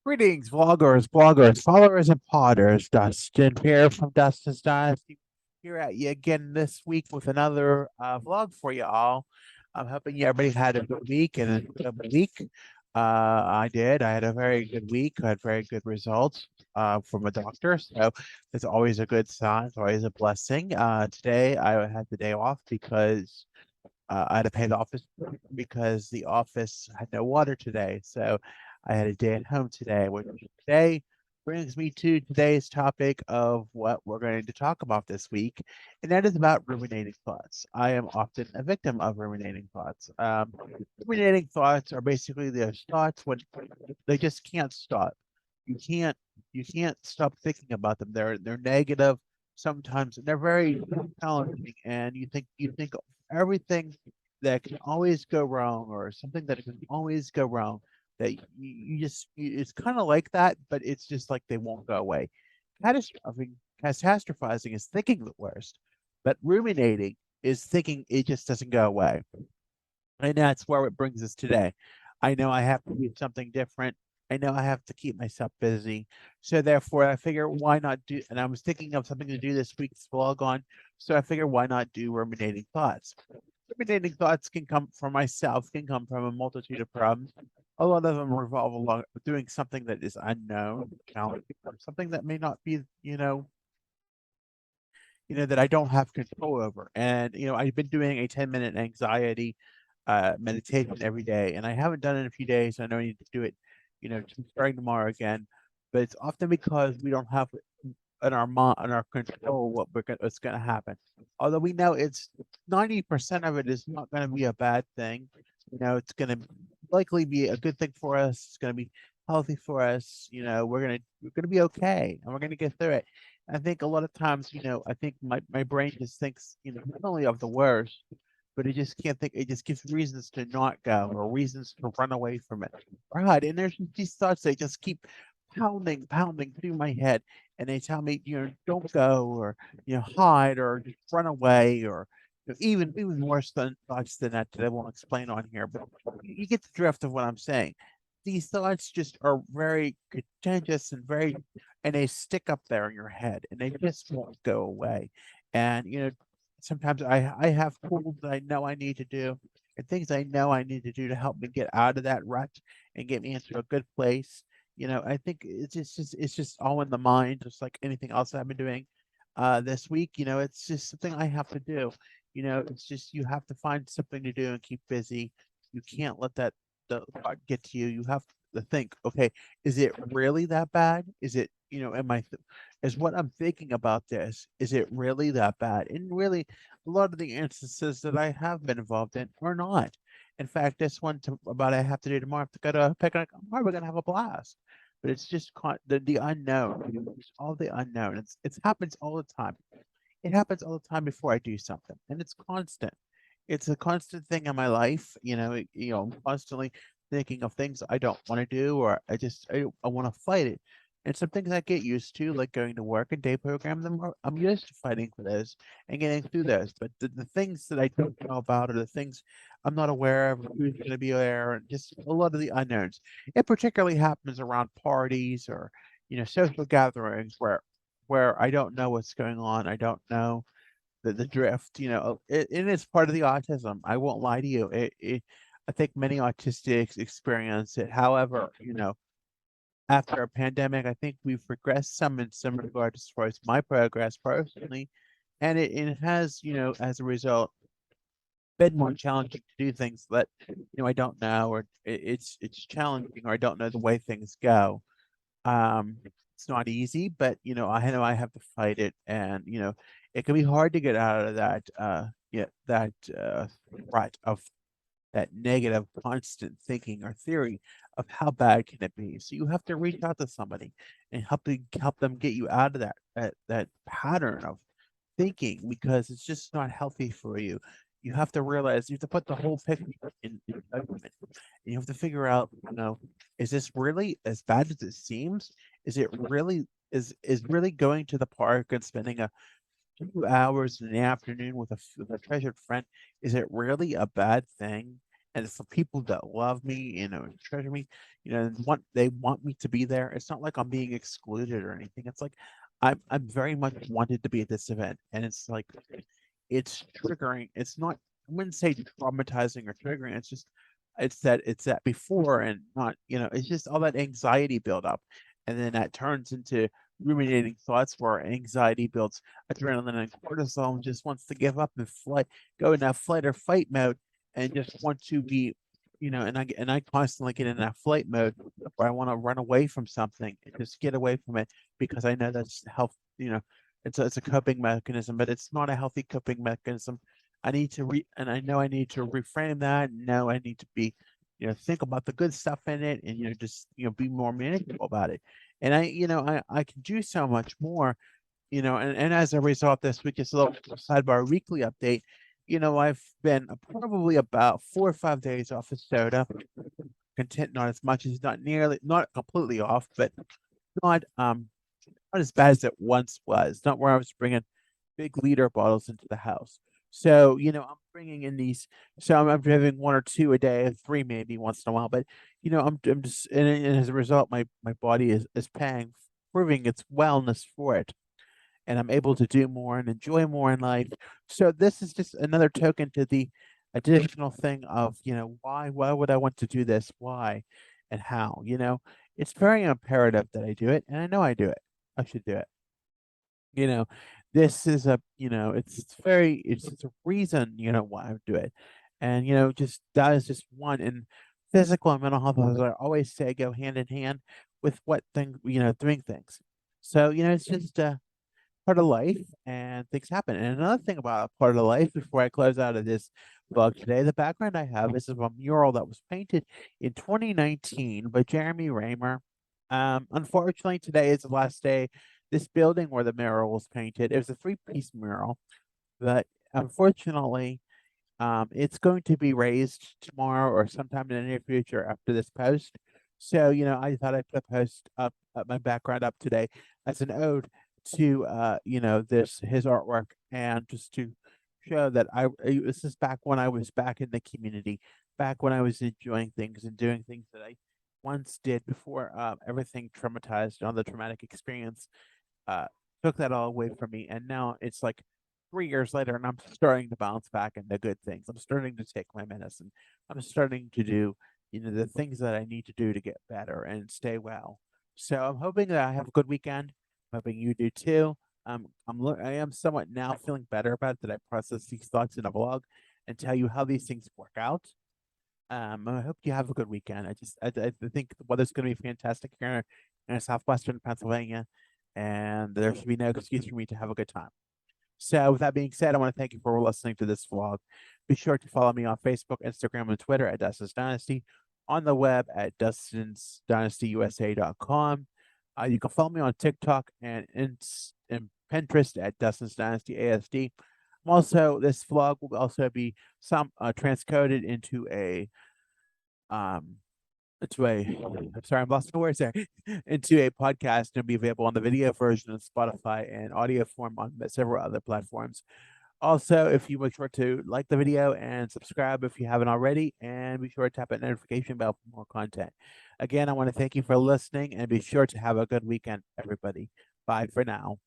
Greetings, vloggers, bloggers, followers, and podders. Dustin here from Dustin's Dynasty. Here at you again this week with another vlog for you all. I'm hoping everybody had a good week and a good week. I did. I had a very good week. I had very good results from a doctor. So it's always a good sign. It's always a blessing. Today I had the day off because I had to pay the office because the office had no water today. So I had a day at home today, which today brings me to today's topic of what we're going to talk about this week, and that is about ruminating thoughts. I am often a victim of ruminating thoughts. Ruminating thoughts are basically those thoughts when they just can't stop. You can't you can't stop thinking about them. They're negative sometimes, and they're very challenging, and you think of everything that can always go wrong or something that can always go wrong that it's kind of like that, but it's just like they won't go away. Catastrophizing, catastrophizing is thinking the worst, but ruminating is thinking it just doesn't go away. And that's where it brings us today. I know I have to do something different. I know I have to keep myself busy. So therefore, I figure why not do, and I was thinking of something to do this week's vlog on. So I figure why not do ruminating thoughts? Ruminating thoughts can come from myself, can come from a multitude of problems. A lot of them revolve along doing something that is unknown, challenging, or something that may not be, that I don't have control over. And, I've been doing a 10-minute anxiety meditation every day, and I haven't done it in a few days. I know I need to do it, starting tomorrow again. But it's often because we don't have in our mind, in our control, what's going to happen. Although we know it's 90% of it is not going to be a bad thing. It's going to likely be a good thing for us. It's going to be healthy for us. We're gonna be okay, and we're gonna get through it. I think a lot of times, I think my brain just thinks, not only of the worst, but it just can't think. It just gives reasons to not go or reasons to run away from it. Right, and there's these thoughts they just keep pounding through my head, and they tell me, don't go or hide or just run away or even worse than thoughts than that I won't explain on here. But you get the drift of what I'm saying. These thoughts just are very contentious and they stick up there in your head and they just won't go away. And sometimes I have tools that I know I need to do and things I know I need to do to help me get out of that rut and get me into a good place. I think it's just all in the mind, just like anything else I've been doing this week. It's just something I have to do. It's just you have to find something to do and keep busy. You can't let that the thought get to you. You have to think, okay, is it really that bad? Is it, is what I'm thinking about this, is it really that bad? And really, a lot of the instances that I have been involved in are not. In fact, this one about I have to do tomorrow, I have to go to a picnic. We're gonna have a blast. But it's just the unknown, it's all the unknown. It happens all the time. It happens all the time before I do something, and it's constant. It's a constant thing in my life. I'm constantly thinking of things I don't want to do, or I want to fight it. And some things I get used to, like going to work and day programs, I'm used to fighting for those and getting through those. But the things that I don't know about, or the things I'm not aware of, who's going to be there, and just a lot of the unknowns. It particularly happens around parties or social gatherings where I don't know what's going on. I don't know the drift. It is part of the autism. I won't lie to you. I think many autistics experience it. However, after a pandemic, I think we've regressed some in some regards as far as my progress personally, and it has, as a result, been more challenging to do things that I don't know, or it's challenging, or I don't know the way things go. Um, it's not easy, but I know I have to fight it, and it can be hard to get out of that rut of that negative constant thinking or theory of how bad can it be. So you have to reach out to somebody and help them get you out of that pattern of thinking because it's just not healthy for you. You have to realize you have to put the whole picture in judgment. You have to figure out, is this really as bad as it seems? Is it really is really going to the park and spending a 2 hours in the afternoon with a treasured friend? Is it really a bad thing? and it's for people that love me, treasure me, and they want me to be there. It's not like I'm being excluded or anything. It's like I'm very much wanted to be at this event, and it's like it's triggering. It's not, I wouldn't say traumatizing or triggering. It's that before and not, it's just all that anxiety build up. And then that turns into ruminating thoughts where anxiety builds adrenaline and cortisol and just wants to give up and go in that flight or fight mode and just want to be, and I constantly get in that flight mode where I want to run away from something and just get away from it because I know that's health, it's a coping mechanism, but it's not a healthy coping mechanism. And I know I need to reframe that. No, I need to be, think about the good stuff in it and, just, be more manageable about it. And I can do so much more, and as a result, this week is a little sidebar weekly update. I've been probably about 4 or 5 days off of soda, content, not as much as not completely off, but not, not as bad as it once was. Not where I was bringing big liter bottles into the house. So, I'm bringing in these. So I'm having one or two a day, three maybe once in a while. But I'm just, and as a result, my body is proving its wellness for it, and I'm able to do more and enjoy more in life. So this is just another token to the additional thing of, why would I want to do this? Why and how? It's very imperative that I do it, and I know I do it. I should do it. You know, this is it's a reason, why I do it. And, just that is just one. And physical and mental health, as I always say, go hand in hand with doing things. So, it's just part of life and things happen. And another thing about part of the life before I close out of this vlog today, the background I have is of a mural that was painted in 2019 by Jeremy Raymer. Unfortunately, today is the last day. This building where the mural was painted, it was a three-piece mural, but unfortunately, it's going to be raised tomorrow or sometime in the near future after this post. So, I thought I'd put a post up, my background up today as an ode to, his artwork, and just to show that this is back when I was back in the community, back when I was enjoying things and doing things that I once did before everything traumatized on the traumatic experience uh, took that all away from me. And now it's like 3 years later, and I'm starting to bounce back into good things. I'm starting to take my medicine. I'm starting to do, the things that I need to do to get better and stay well. So I'm hoping that I have a good weekend. I'm hoping you do too. I am somewhat now feeling better about it, that I process these thoughts in a vlog and tell you how these things work out. I hope you have a good weekend. I think the weather's going to be fantastic here in southwestern Pennsylvania, and there should be no excuse for me to have a good time. So, with that being said, I want to thank you for listening to this vlog. Be sure to follow me on Facebook, Instagram, and Twitter at Dustin's Dynasty, on the web at dustinsdynastyusa.com. You can follow me on TikTok and Pinterest at Dustin's Dynasty ASD. This vlog will also be transcoded um I'm sorry, I'm lost for words there, into a podcast and be available on the video version on Spotify and audio form on several other platforms. Also, if you make sure to like the video and subscribe if you haven't already, and be sure to tap that notification bell for more content. Again, I want to thank you for listening, and be sure to have a good weekend, everybody. Bye for now.